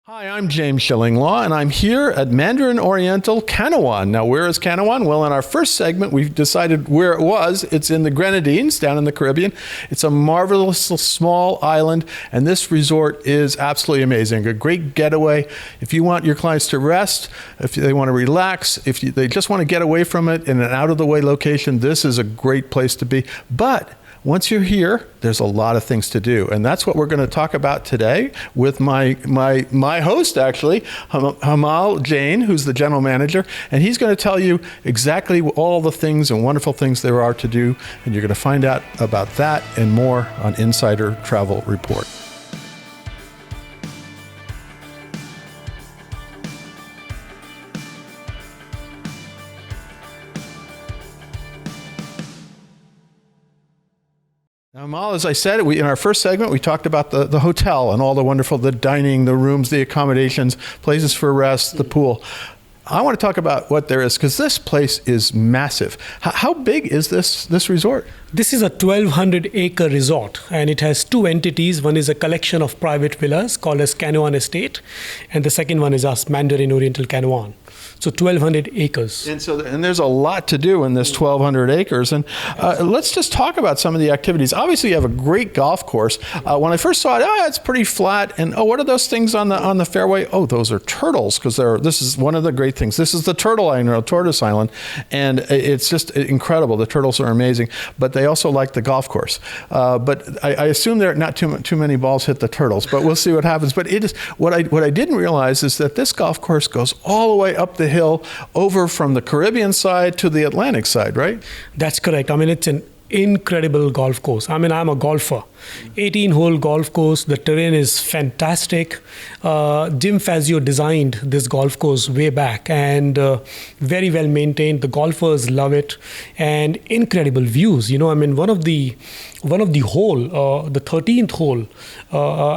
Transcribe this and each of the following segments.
Hi, I'm James Schillinglaw, and I'm here at Mandarin Oriental, Canouan. Now, where is Canouan? Well, in our first segment, we've decided where it was. It's in the Grenadines, down in the Caribbean. It's a marvelous small island, and this resort is absolutely amazing. A great getaway. If you want your clients to rest, if they want to relax, they just want to get away from it in an out-of-the-way location, this is a great place to be. But once you're here, there's a lot of things to do. And that's what we're going to talk about today with my host, actually, Hamal Jain, who's the general manager. And he's going to tell you exactly all the things and wonderful things there are to do. And you're going to find out about that and more on Insider Travel Report. Now, Amal, as I said, in our first segment, we talked about the hotel and all the wonderful, the dining, the rooms, the accommodations, places for rest, the pool. I want to talk about what there is, because this place is massive. How big is this resort? This is a 1,200-acre resort, and it has two entities. One is a collection of private villas called as Canouan Estate, and the second one is us, Mandarin Oriental Canouan. So 1,200 acres. And there's a lot to do in this 1,200 acres. And let's just talk about some of the activities. Obviously, you have a great golf course. When I first saw it, it's pretty flat. And what are those things on the fairway? Oh, those are turtles, because this is one of the great things. This is the Turtle Island, or Tortoise Island, and it's just incredible. The turtles are amazing, but they also like the golf course. But I assume there are not too many balls hit the turtles, but we'll see what happens. But it is what I didn't realize is that this golf course goes all the way up the hill over from the Caribbean side to the Atlantic side, right? That's correct. I mean, it's an incredible golf course. I mean, I'm a golfer. 18-hole golf course. The terrain is fantastic. Jim Fazio designed this golf course way back, and very well maintained. The golfers love it, and incredible views. I mean, one of the hole, the 13th hole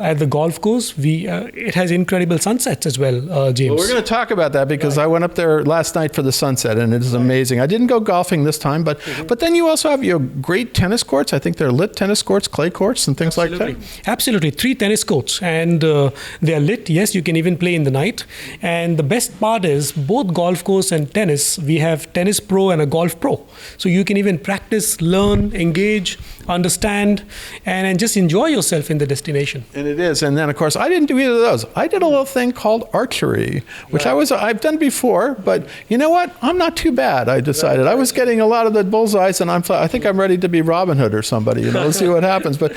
at the golf course, it has incredible sunsets as well, James. Well, we're going to talk about that, because I went up there last night for the sunset, and it is amazing. I didn't go golfing this time, but then you also have your great tennis courts. I think they're lit tennis courts, clay courts, and things like that. Absolutely. 3 tennis courts, and they are lit. Yes, you can even play in the night. And the best part is, both golf course and tennis, we have Tennis Pro and a Golf Pro. So you can even practice, learn, engage, understand, and just enjoy yourself in the destination. And it is. And then, of course, I didn't do either of those. I did a little thing called archery, which I've done before, but you know what? I'm not too bad, I decided. I was getting a lot of the bullseyes, and I think I'm ready to be Robin Hood or somebody. We'll see what happens. But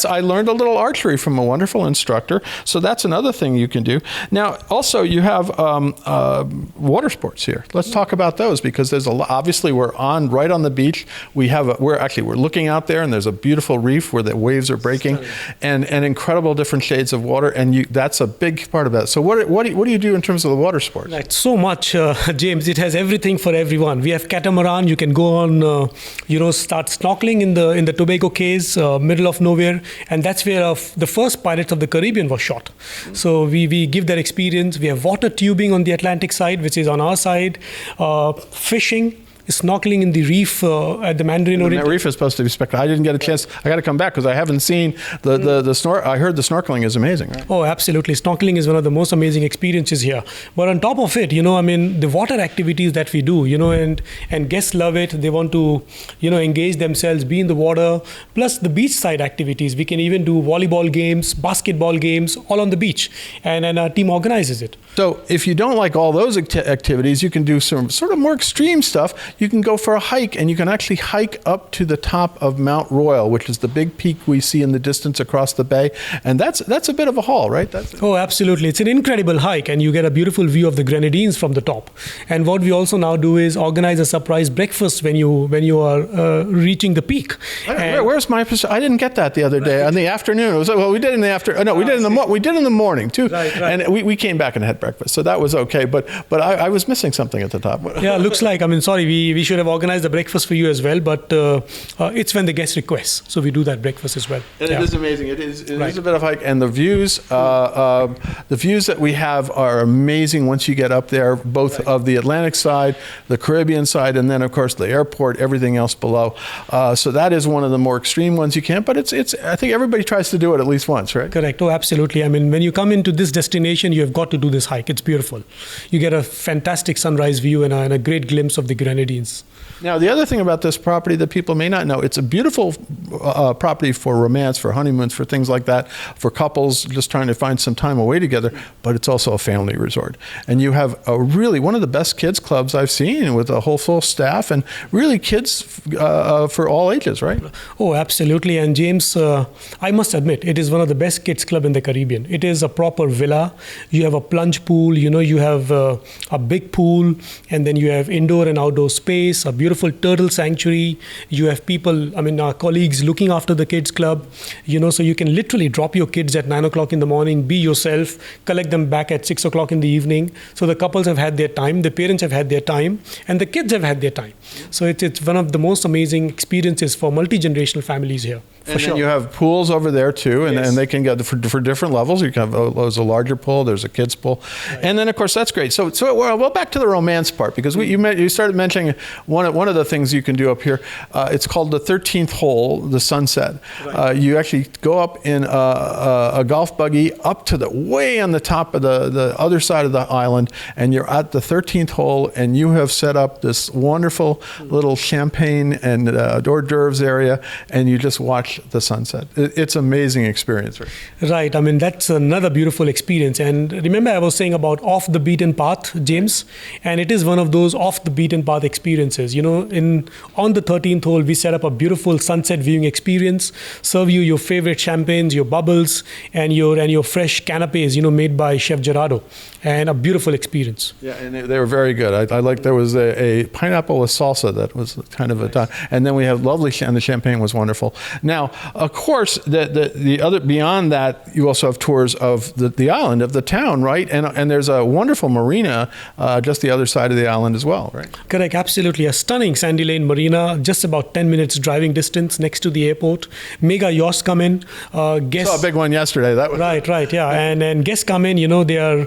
I learned a little archery from a wonderful instructor, so that's another thing you can do. Now, also, you have water sports here. Let's talk about those, because there's a lot. Obviously, we're right on the beach. We're looking out there, and there's a beautiful reef where the waves are breaking, and incredible different shades of water, and that's a big part of that. So what do you do in terms of the water sports? Right, so much, James. It has everything for everyone. We have catamaran. You can go on, start snorkeling in the Tobago Cays, middle of nowhere, and that's where the first Pirates of the Caribbean was shot. So we give that experience. We have water tubing on the Atlantic side, which is on our side, fishing, snorkeling in the reef at the Mandarin Oriental. That reef is supposed to be spectacular. I didn't get a chance. I got to come back, because I haven't seen the snorkel. I heard the snorkeling is amazing. Right? Oh, absolutely. Snorkeling is one of the most amazing experiences here. But on top of it, the water activities that we do, and guests love it. They want to, engage themselves, be in the water. Plus the beachside activities. We can even do volleyball games, basketball games, all on the beach. And our team organizes it. So if you don't like all those activities, you can do some sort of more extreme stuff. You can go for a hike, and you can actually hike up to the top of Mount Royal, which is the big peak we see in the distance across the bay. And that's a bit of a haul, right? Oh, absolutely. It's an incredible hike, and you get a beautiful view of the Grenadines from the top. And what we also now do is organize a surprise breakfast when you are reaching the peak. Where's my? I didn't get that the other day. In the afternoon, we did in the afternoon. No, we did in the morning too. Right. And we came back and had breakfast, so that was okay. But I was missing something at the top. Yeah, looks like. Sorry, we should have organized the breakfast for you as well, but it's when the guest requests. So we do that breakfast as well. And it is amazing. It is a bit of hike, and the views that we have are amazing once you get up there, both of the Atlantic side, the Caribbean side, and then of course the airport, everything else below. So that is one of the more extreme ones you can, but it's I think everybody tries to do it at least once, right? Correct. Oh, absolutely. I mean, when you come into this destination, you have got to do this hike. It's beautiful. You get a fantastic sunrise view and a great glimpse of the Grenadines. Now, the other thing about this property that people may not know, it's a beautiful property for romance, for honeymoons, for things like that, for couples just trying to find some time away together, but it's also a family resort. And you have really one of the best kids clubs I've seen with a whole full staff and really kids for all ages, right? Oh, absolutely. And James, I must admit, it is one of the best kids club in the Caribbean. It is a proper villa. You have a plunge pool, you have a big pool, and then you have indoor and outdoor space, a beautiful turtle sanctuary. You have people, our colleagues looking after the kids club, so you can literally drop your kids at 9 o'clock in the morning, be yourself, collect them back at 6 o'clock in the evening. So the couples have had their time, the parents have had their time, and the kids have had their time. So it's one of the most amazing experiences for multi-generational families here. And then you have pools over there too, and, Yes. and they can get for different levels. You can have there's a larger pool, there's a kids pool, and then of course that's great. So well, back to the romance part, because you started mentioning one of the things you can do up here. It's called the 13th hole, the sunset. Right. You actually go up in a golf buggy up to the way on the top of the other side of the island, and you're at the 13th hole, and you have set up this wonderful little champagne and hors d'oeuvres area, and you just watch the sunset. It's an amazing experience. Right. That's another beautiful experience. And remember, I was saying about off the beaten path, James, and it is one of those off the beaten path experiences. On the 13th hole, we set up a beautiful sunset viewing experience, serve you your favorite champagnes, your bubbles, and your fresh canapes, made by Chef Gerardo, and a beautiful experience. Yeah, and they were very good. I like there was a pineapple with salsa that was kind of a, and then we have lovely, and the champagne was wonderful. Now, of course, the other beyond that, you also have tours of the island, of the town, right? And there's a wonderful marina just the other side of the island as well, right? Correct, absolutely. A stunning Sandy Lane Marina, just about 10 minutes driving distance next to the airport. Mega yachts come in. Guests Saw a big one yesterday. That was right, yeah. And guests come in. They are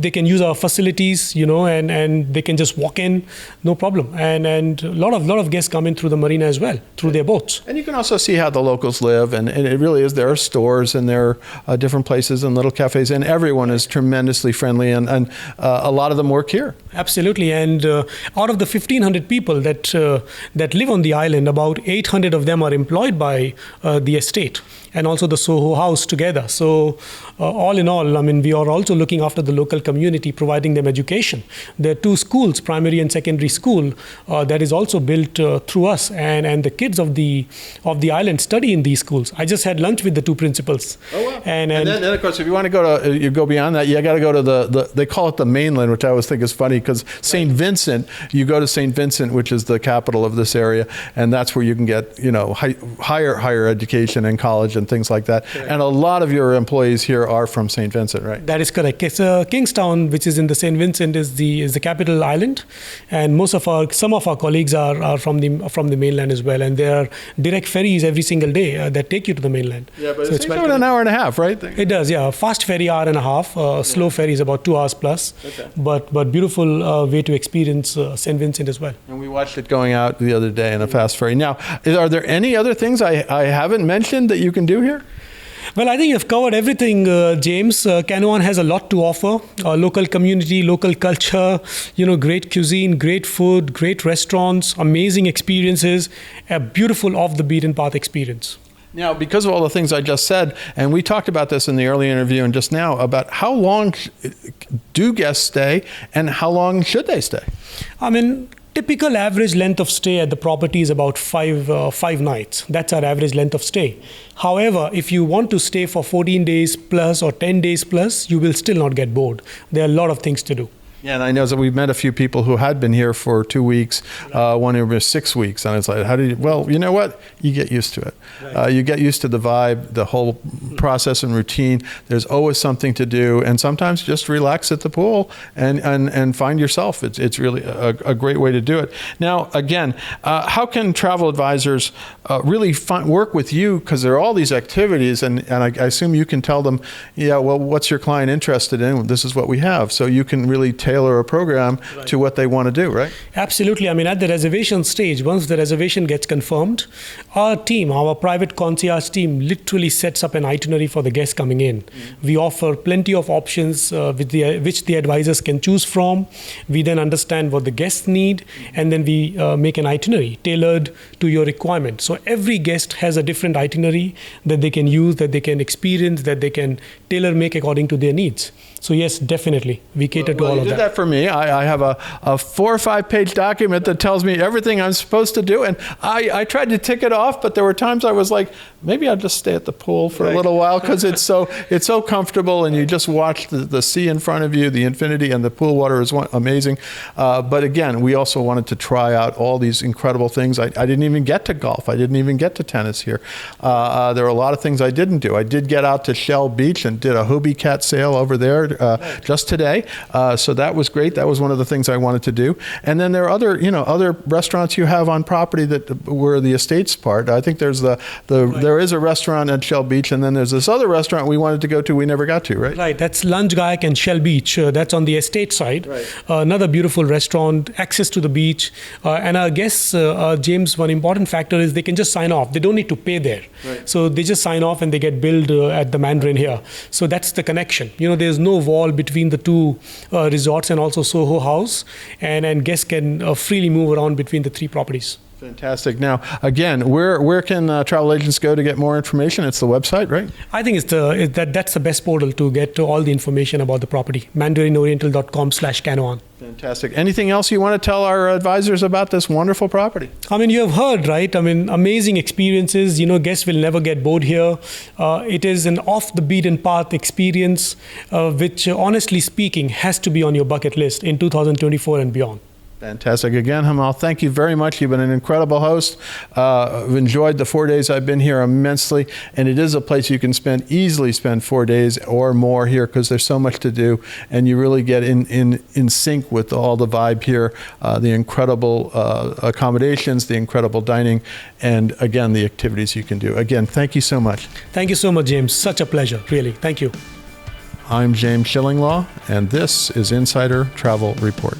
they can use our facilities, and they can just walk in, no problem. And a lot of guests come in through the marina as well, through their boats. And you can also see how the locals live, and it really is. There are stores and there are different places and little cafes, and everyone is tremendously friendly, and a lot of them work here. Absolutely, and out of the 1,500 people that live on the island, about 800 of them are employed by the estate and also the Soho House together. So all in all, we are also looking after the local community, providing them education. There are 2 schools, primary and secondary school, that is also built through us, and the kids of the island study in these schools. I just had lunch with the 2 principals. Oh, wow. And then of course, if you want to you go beyond that, you got to go to they call it the mainland, which I always think is funny, because St. Vincent, you go to St. Vincent, which is the capital of this area, and that's where you can get, higher education and college and things like that. Correct. And a lot of your employees here are from St. Vincent, right? That is correct. It's Kingstown, which is in the St. Vincent, is the capital island, and some of our colleagues are from the mainland as well, and there are direct ferries every single day that take you to the mainland. Yeah, but it's about an hour and a half, right? It does, yeah. Fast ferry, hour and a half. Slow ferry is about 2 hours plus. Okay. But beautiful way to experience St. Vincent as well. And we watched it going out the other day in a fast ferry. Now, are there any other things I haven't mentioned that you can do here? Well, I think you've covered everything, James. Canouan has a lot to offer. Local community, local culture, great cuisine, great food, great restaurants, amazing experiences, a beautiful off-the-beaten path experience. Now, because of all the things I just said, and we talked about this in the early interview and just now, about how long do guests stay and how long should they stay? Typical average length of stay at the property is about 5 nights. That's our average length of stay. However, if you want to stay for 14 days plus or 10 days plus, you will still not get bored. There are a lot of things to do. Yeah, and I know that we've met a few people who had been here for 2 weeks, one who was 6 weeks, and it's like, how do you? Well, you know what? You get used to it. You get used to the vibe, the whole process and routine. There's always something to do, and sometimes just relax at the pool and find yourself. It's really a great way to do it. Now, again, how can travel advisors really work with you? Because there are all these activities, and I assume you can tell them, yeah, well, what's your client interested in? This is what we have, so you can really tailor a program to what they want to do, right? Absolutely. I mean, at the reservation stage, once the reservation gets confirmed, our team, our private concierge team, literally sets up an itinerary for the guests coming in. We offer plenty of options which the advisors can choose from. We then understand what the guests need, and then we make an itinerary tailored to your requirement. So every guest has a different itinerary that they can use, that they can experience, that they can tailor make according to their needs. So yes, definitely, we cater to all of that. You did that for me. I have a 4 or 5 page document that tells me everything I'm supposed to do, and I tried to tick it off, but there were times I was like, maybe I'll just stay at the pool for a little while, because it's so comfortable, and you just watch the sea in front of you, the infinity, and the pool water is amazing. But again, we also wanted to try out all these incredible things. I didn't even get to golf. I didn't even get to tennis here. There are a lot of things I didn't do. I did get out to Shell Beach and did a Hobie Cat sail over there just today. So that was great. That was one of the things I wanted to do. And then there are other restaurants you have on property that were the estates part. I think there's there is a restaurant at Shell Beach, and then there's this other restaurant we wanted to go to, we never got to, right? Right. That's Lunch Gayak and Shell Beach. That's on the estate side. Right. Another beautiful restaurant, access to the beach. And I guess, James, one important factor is they can just sign off. They don't need to pay there. Right. So they just sign off and they get billed at the Mandarin here. So that's the connection. There's no wall between the two resorts and also Soho House, and guests can freely move around between the 3 properties. Fantastic. Now, again, where can travel agents go to get more information? It's the website, right? I think that's the best portal to get to all the information about the property. mandarinoriental.com/Canouan. Fantastic. Anything else you want to tell our advisors about this wonderful property? I mean, you have heard, right? I mean, amazing experiences. Guests will never get bored here. It is an off-the-beaten-path experience, which, honestly speaking, has to be on your bucket list in 2024 and beyond. Fantastic. Again, Hamal, thank you very much. You've been an incredible host. I've enjoyed the 4 days I've been here immensely, and it is a place you can easily spend 4 days or more here, because there's so much to do, and you really get in sync with all the vibe here, the incredible accommodations, the incredible dining, and again, the activities you can do. Again, thank you so much. Thank you so much, James. Such a pleasure, really. Thank you. I'm James Shillinglaw, and this is Insider Travel Report.